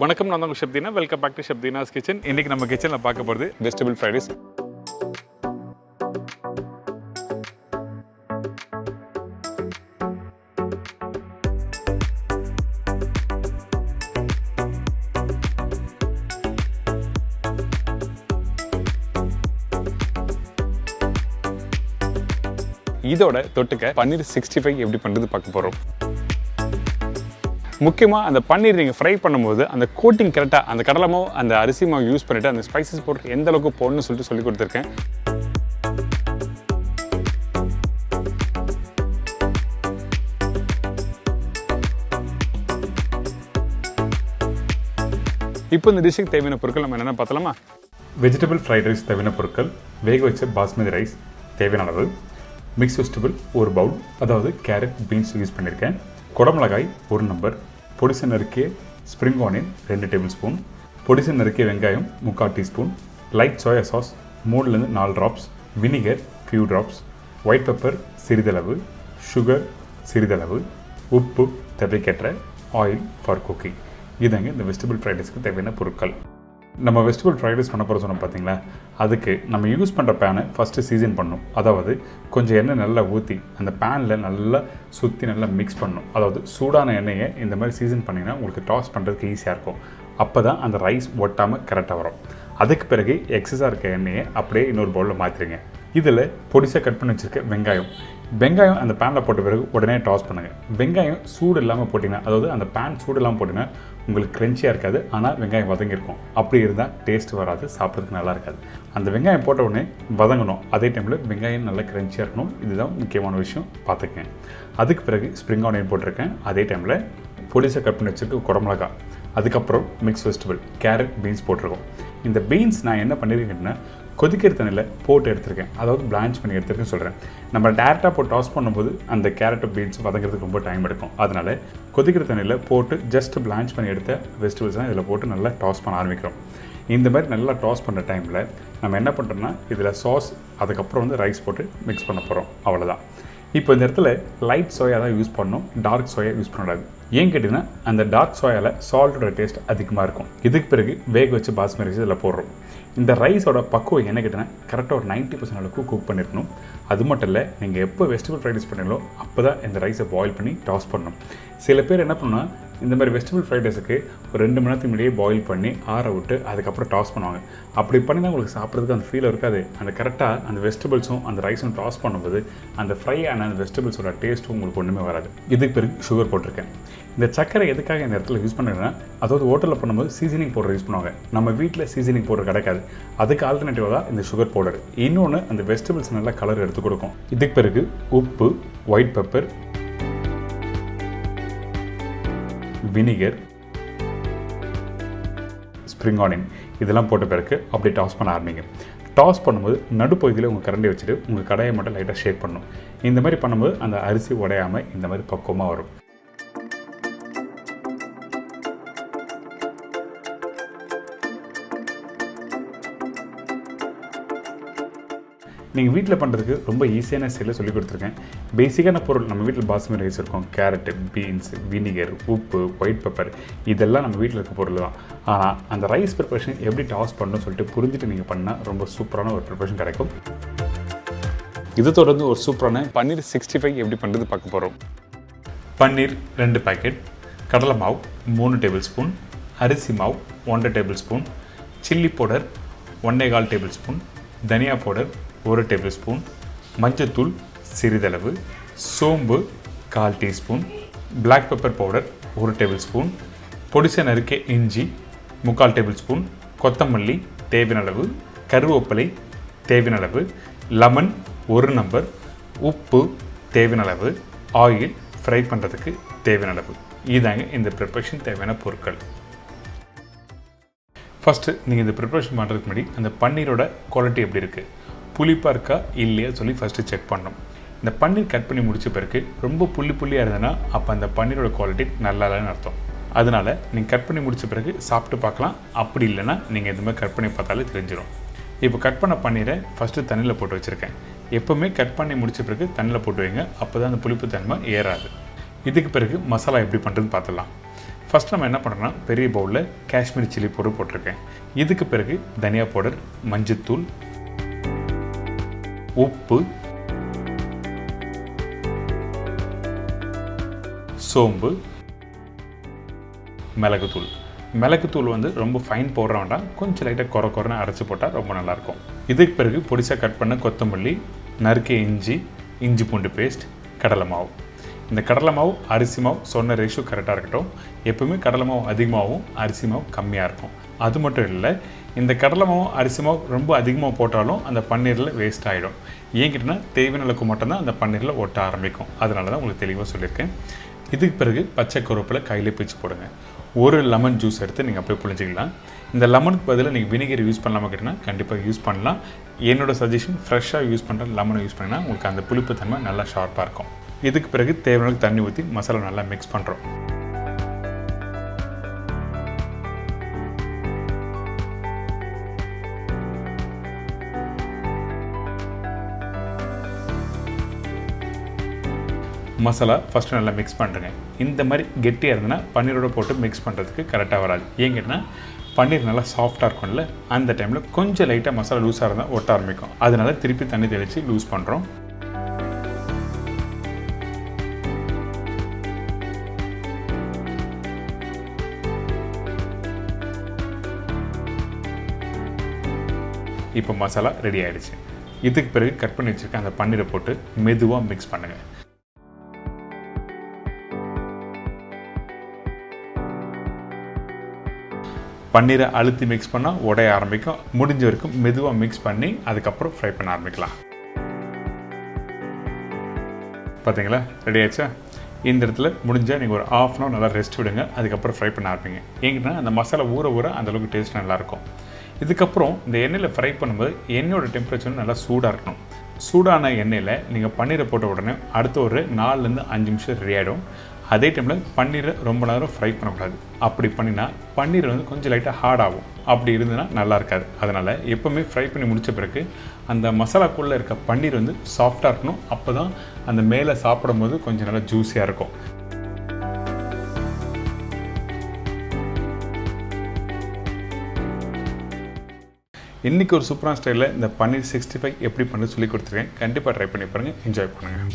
வணக்கம், நான் உங்கள் chef Deena. Welcome back to chef Deena's kitchen. இன்றைக்கி நம்ம கிச்சனில் பார்க்க போகிறது வெஜிடபிள் ஃப்ரைட் ரைஸ். இதோட தொட்டுக்க பன்னீர் 65 எப்படி பண்ணுறது பார்க்க போகிறோம். முக்கியமாக அந்த பன்னீர் நீங்கள் ஃப்ரை பண்ணும்போது அந்த கோட்டிங் கரெக்டாக அந்த கடலை மாவு அந்த அரிசி மாவு யூஸ் பண்ணிவிட்டு அந்த ஸ்பைசஸ் போட்டு எந்த அளவுக்கு போடணும்னு சொல்லிட்டு சொல்லி கொடுத்துருக்கேன். இப்போ இந்த டிஷ்ஷுக்கு தேவையான பொருட்கள் நம்ம என்னென்ன பார்த்தலாமா? வெஜிடபிள் ஃப்ரைட் ரைஸ் தேவையான பொருட்கள்: வேக வச்ச பாஸ்மதி ரைஸ் தேவையான அளவு, மிக்ஸ் வெஜிடபிள் ஒரு பவுல், அதாவது கேரட் பீன்ஸ் யூஸ் பண்ணியிருக்கேன், குடமிளகாய் 1 நம்பர், பொடிசை நறுக்கிய ஸ்ப்ரிங் ஆனியன் 2 டேபிள் ஸ்பூன், பொடிசை நறுக்கிய வெங்காயம் 3/4 teaspoon, light soya sauce 3 to 4 drops, vinegar few drops, white pepper சிறிதளவு, சுகர் சிறிதளவு, உப்பு தேவைக்கேற்ற, ஆயில் ஃபார் குக்கிங். இதாங்க இந்த வெஜிடபிள் ஃப்ரைட் ரைஸ்க்கு தேவையான பொருட்கள். நம்ம வெஜிடபிள் ஃப்ரைட் ரைஸ் பண்ண போகிற சொன்னோம் பார்த்தீங்களா, அதுக்கு நம்ம யூஸ் பண்ணுற பேனை ஃபஸ்ட்டு சீசன் பண்ணணும். அதாவது கொஞ்சம் எண்ணெய் நல்லா ஊற்றி அந்த பேனில் நல்லா சுற்றி நல்லா மிக்ஸ் பண்ணணும். அதாவது சூடான எண்ணெயை இந்த மாதிரி சீசன் பண்ணிங்கன்னா உங்களுக்கு டாஸ் பண்ணுறதுக்கு ஈஸியாக இருக்கும். அப்போ தான் அந்த ரைஸ் ஒட்டாமல் கரெக்டாக வரும். அதுக்கு பிறகு எக்ஸஸாக இருக்க எண்ணெயை அப்படியே இன்னொரு பவுலில் மாற்றிடுங்க. இதில் பொடிசாக கட் பண்ணி வச்சுருக்க வெங்காயம் அந்த பேனில் போட்ட பிறகு உடனே டாஸ் பண்ணுங்கள். வெங்காயம் சூடு இல்லாமல் போட்டிங்கன்னா, அதாவது அந்த பேன் சூடு இல்லாமல் போட்டிங்கன்னா உங்களுக்கு க்ரன்ச்சியாக இருக்காது, ஆனால் வெங்காயம் வதங்கியிருக்கும். அப்படி இருந்தால் டேஸ்ட் வராது, சாப்பிட்றதுக்கு நல்லா இருக்காது. அந்த வெங்காயம் போட்ட உடனே வதங்கணும். அதே டைமில் வெங்காயம் நல்லா க்ரன்ச்சியாக இருக்கணும். இதுதான் முக்கியமான விஷயம், பார்த்துக்கங்க. அதுக்கு பிறகு ஸ்ப்ரிங் ஆனியன் போட்டிருக்கேன். அதே டைமில் பொடிசாக கட் பண்ணி வச்சுட்டு குடமிளகா, அதுக்கப்புறம் மிக்ஸ் வெஜிடபிள் கேரட் பீன்ஸ் போட்டிருக்கோம். இந்த பீன்ஸ் நான் என்ன பண்ணியிருக்கேன்னா கொதிக்கிற தண்ணியில் போட்டு எடுத்துருக்கேன், அதாவது பிளான்ச் பண்ணி எடுத்துருக்கேன்னு சொல்கிறேன். நம்ம டேரெக்டாக போட்டு டாஸ் பண்ணும்போது அந்த கேரட் பீன்ஸ் வதங்கிறதுக்கு ரொம்ப டைம் எடுக்கும். அதனால் கொதிக்கிற தண்ணியில் போட்டு ஜஸ்ட் பிளான்ச் பண்ணி எடுத்த வெஜிடபிள்ஸ்லாம் இதில் போட்டு நல்லா டாஸ் பண்ண ஆரம்பிக்கிறோம். இந்த மாதிரி நல்லா டாஸ் பண்ணுற டைமில் நம்ம என்ன பண்ணுறோம்னா இதில் சாஸ், அதுக்கப்புறம் ரைஸ் போட்டு மிக்ஸ் பண்ண போகிறோம். அவ்வளோதான். இப்போ இந்த இடத்துல லைட் சோயா தான் யூஸ் பண்ணணும், டார்க் சோயா யூஸ் பண்ணக்கூடாது. ஏன் கேட்டிங்கன்னா அந்த டார்க் சோயாவில் சால்ட்டோட டேஸ்ட் அதிகமாக இருக்கும். இதுக்கு பிறகு வேக வச்சு பாஸ்மதி ரைஸ் இதில் போடுறோம். இந்த ரைஸோட பக்குவம் என்ன கேட்டிங்கன்னா கரெக்டாக ஒரு 90% அளவுக்கு குக் பண்ணியிருக்கணும். அது மட்டும் இல்லை, நீங்கள் எப்போ வெஜிடபிள் ஃப்ரைட் ரைஸ் பண்ணீங்களோ அப்போ தான் இந்த ரைஸை பாயில் பண்ணி டாஸ் பண்ணணும். சில பேர் என்ன பண்ணணும்னா இந்த மாதிரி வெஜிடபிள் ஃப்ரைட் ரைஸுக்கு ஒரு 2 மணி நேரத்துக்கு முன்னாடியே பாயில் பண்ணி ஆற விட்டு அதுக்கப்புறம் டாஸ் பண்ணுவாங்க. அப்படி பண்ணி தான் உங்களுக்கு சாப்பிட்றதுக்கு அந்த ஃபீல் இருக்காது. அந்த கரெக்டாக அந்த வெஜிடபிள்ஸும் அந்த ரைஸும் டாஸ் பண்ணும்போது அந்த ஃப்ரை ஆன அந்த வெஜிடபிள்ஸோட டேஸ்ட்டும் உங்களுக்கு ஒன்றுமே வராது. இதுக்கு பிறகு சுகர் போட்டிருக்கேன். இந்த சக்கரை எதுக்காக இந்த இடத்துல யூஸ் பண்ணுறேன்னா, அதாவது ஹோட்டலில் பண்ணும்போது சீசனிங் பவுடர் யூஸ் பண்ணுவாங்க. நம்ம வீட்டில் சீசனிங் பவுடர் கிடைக்காது. அதுக்கு ஆல்டர்னேட்டிவாக தான் இந்த சுகர் பவுடர். இன்னொன்று அந்த வெஜிடபிள்ஸ் நல்லா கலர் எடுத்து கொடுக்கும். இதுக்கு பிறகு உப்பு, white pepper, vinegar, spring onion இதெல்லாம் போட்ட பிறகு அப்படியே டாஸ் பண்ண ஆரம்பிங்க. டாஸ் பண்ணும்போது நடுப்பகுதியில் உங்கள் கரண்டி வச்சுட்டு உங்கள் கடாயை மட்டும் லைட்டாக ஷேக் பண்ணணும். இந்த மாதிரி பண்ணும்போது அந்த அரிசி உடையாமல் இந்த மாதிரி பக்குவமாக வரும். நீங்கள் வீட்டில் பண்ணுறதுக்கு ரொம்ப ஈஸியான ஸ்டைலில் சொல்லி கொடுத்துருக்கேன். பேசிக்கான பொருள் நம்ம வீட்டில் பாஸ்மதி ரைஸ் இருக்கும், கேரட்டு, பீன்ஸ், வினிகர், உப்பு, ஒயிட் பெப்பர் இதெல்லாம் நம்ம வீட்டில் இருக்க பொருள் தான். ஆனால் அந்த ரைஸ் ப்ரிப்பரேஷன் எப்படி டாஸ் பண்ணணும்னு சொல்லிட்டு புரிஞ்சுட்டு நீங்கள் பண்ணால் ரொம்ப சூப்பரான ஒரு ப்ரிப்பரேஷன் கிடைக்கும். இது தொடர்ந்து ஒரு சூப்பரான பன்னீர் 65 எப்படி பண்ணுறது பார்க்க போகிறோம். பன்னீர் 2 பேக்கெட், கடலை மாவு 3 டேபிள் ஸ்பூன், அரிசி மாவு 1 table spoon, chilli powder 1.25 table spoon, தனியா பவுடர் 1 டேபிள் ஸ்பூன், மஞ்சத்தூள் சிறிதளவு, சோம்பு 1/4 teaspoon, black pepper powder 1 table spoon, பொடிசை நறுக்கிய இஞ்சி 3/4 டேபிள் ஸ்பூன், கொத்தமல்லி தேவையான அளவு, கருவேப்பிலை தேவையான அளவு, லெமன் 1 நம்பர், உப்பு தேவையான அளவு, ஆயில் ஃப்ரை பண்ணுறதுக்கு தேவையான அளவு. இதாங்க இந்த ப்ரிப்பரேஷன் தேவையான பொருட்கள். ஃபஸ்ட்டு நீங்கள் இந்த ப்ரிப்பரேஷன் பண்ணுறதுக்கு முன்னாடி அந்த பன்னீரோட குவாலிட்டி எப்படி இருக்குது, புளிப்பாக இருக்கா இல்லையா சொல்லி ஃபஸ்ட்டு செக் பண்ணணும். இந்த பன்னீர் கட் பண்ணி முடித்த பிறகு ரொம்ப புள்ளியாக இருந்ததுன்னா அப்போ அந்த பன்னீரோட குவாலிட்டி நல்லா இல்லைன்னு அர்த்தம். அதனால் நீங்கள் கட் பண்ணி முடித்த பிறகு சாப்பிட்டு பார்க்கலாம். அப்படி இல்லைன்னா நீங்கள் இந்த மாதிரி கட் பண்ணி பார்த்தாலே தெரிஞ்சிடும். இப்போ கட் பண்ண பன்னீரை ஃபஸ்ட்டு தண்ணியில் போட்டு வச்சுருக்கேன். எப்போவுமே கட் பண்ணி முடித்த பிறகு தண்ணியில் போட்டு வைங்க, அப்போ தான் அந்த புளிப்பு தன்மை ஏறாது. இதுக்கு பிறகு மசாலா எப்படி பண்ணுறதுன்னு பார்த்துடலாம். ஃபஸ்ட் நம்ம என்ன பண்ணுறோம்னா பெரிய பவுலில் காஷ்மீரி சில்லி பவுடர் போட்டிருக்கேன். இதுக்கு பிறகு தனியா பவுடர், மஞ்சத்தூள், உப்பு, சோம்பு, மிளகுத்தூள். மிளகுத்தூள் வந்து ரொம்ப ஃபைன் பவுடர் வேண்டாம், கொஞ்சம் லைட்டாக குறைன்னு அரைச்சி போட்டால் ரொம்ப நல்லாயிருக்கும். இதுக்கு பிறகு பொடிசாக கட் பண்ண கொத்தமல்லி, நறுக்கிய இஞ்சி பூண்டு பேஸ்ட், கடலை மாவு. இந்த கடலை மாவு அரிசி மாவு சொன்ன ரேஷியோ கரெக்டாக இருக்கட்டும். எப்பவுமே கடலை மாவு அதிகமாகவும் அரிசி மாவு கம்மியாக இருக்கும். அது மட்டும் இல்லை, இந்த கடலை மாவு அரிசி மாவு ரொம்ப அதிகமாக போட்டாலும் அந்த பன்னீரில் வேஸ்ட் ஆகிடும். ஏன் கேட்டிங்கன்னா தேவையான அளவுக்கு மட்டும்தான் அந்த பன்னீரில் ஒட்ட ஆரம்பிக்கும். அதனால தான் உங்களுக்கு தெளிவாக சொல்லியிருக்கேன். இதுக்கு பிறகு பச்சை கருவேப்பிலை கையில் பிச்சு போடுங்க. ஒரு லெமன் ஜூஸ் எடுத்து நீங்கள் அப்படியே புளிஞ்சிக்கலாம். இந்த லெமனுக்கு பதிலாக நீங்கள் வினிகர் யூஸ் பண்ணலாமா கேட்டிங்கன்னா கண்டிப்பாக யூஸ் பண்ணலாம். என்னோடய சஜஷன் ஃப்ரெஷ்ஷாக யூஸ் பண்ணுற லெமனை யூஸ் பண்ணிங்கன்னா உங்களுக்கு அந்த புளிப்பு தன்மை நல்லா ஷார்ப்பாக இருக்கும். இதுக்கு பிறகு தேவையான தண்ணி ஊற்றி மசாலா நல்லா மிக்ஸ் பண்ணுறோம். மசாலா ஃபஸ்ட்டு நல்லா மிக்ஸ் பண்ணுறேங்க. இந்த மாதிரி கெட்டியாக இருந்ததுன்னா பன்னீரோட போட்டு மிக்ஸ் பண்ணுறதுக்கு கரெக்டாக வராது. ஏன் கேட்டிங்கன்னா பன்னீர் நல்லா சாஃப்டாக இருக்கும்ல, அந்த டைமில் கொஞ்சம் லைட்டாக மசாலா லூஸாக இருந்தால் ஒட்ட ஆரம்பிக்கும். அதனால திருப்பி தண்ணி தெளித்து லூஸ் பண்ணுறோம். இப்போ மசாலா ரெடி ஆகிடுச்சு. இதுக்கு பிறகு கட் பண்ணி வச்சுருக்க அந்த பன்னீரை போட்டு மெதுவாக மிக்ஸ் பண்ணுங்கள். பன்னீரை அழுத்தி மிக்ஸ் பண்ணால் உடைய ஆரம்பிக்கும். முடிஞ்ச வரைக்கும் மெதுவாக மிக்ஸ் பண்ணி அதுக்கப்புறம் ஃப்ரை பண்ண ஆரம்பிக்கலாம். பார்த்தீங்களா, ரெடி ஆயிடுச்சா? இந்த இடத்துல முடிஞ்சால் நீங்கள் ஒரு ½ அன் ஹவர் நல்லா ரெஸ்ட் விடுங்க. அதுக்கப்புறம் ஃப்ரை பண்ண ஆரம்பிங்க. ஏங்கன்னா அந்த மசாலா ஊற அந்தளவுக்கு டேஸ்ட் நல்லாயிருக்கும். இதுக்கப்புறம் இந்த எண்ணெயில் ஃப்ரை பண்ணும்போது எண்ணெயோட டெம்பரேச்சர் நல்லா சூடாக இருக்கணும். சூடான எண்ணெயில் நீங்கள் பன்னீரை போட்ட உடனே அடுத்த ஒரு 4-5 நிமிஷம் ரெடி ஆகிடும். அதே டைமில் பன்னீரை ரொம்ப நேரம் ஃப்ரை பண்ணக்கூடாது. அப்படி பண்ணினா பன்னீர் வந்து கொஞ்சம் லைட்டாக ஹார்ட் ஆகும். அப்படி இருந்ததுன்னா நல்லா இருக்காது. அதனால் எப்போவுமே ஃப்ரை பண்ணி முடித்த பிறகு அந்த மசாலாக்குள்ளே இருக்க பன்னீர் வந்து சாஃப்டாக இருக்கணும். அப்போ தான் அந்த மேலே சாப்பிடும்போது கொஞ்சம் நல்லா ஜூஸியாக இருக்கும். இன்றைக்கி ஒரு சூப்பரான ஸ்டைலில் இந்த பன்னீர் 65 எப்படி பண்ணி சொல்லி கொடுத்துருக்கேன். கண்டிப்பாக ட்ரை பண்ணி பாருங்கள், என்ஜாய் பண்ணுங்கள்.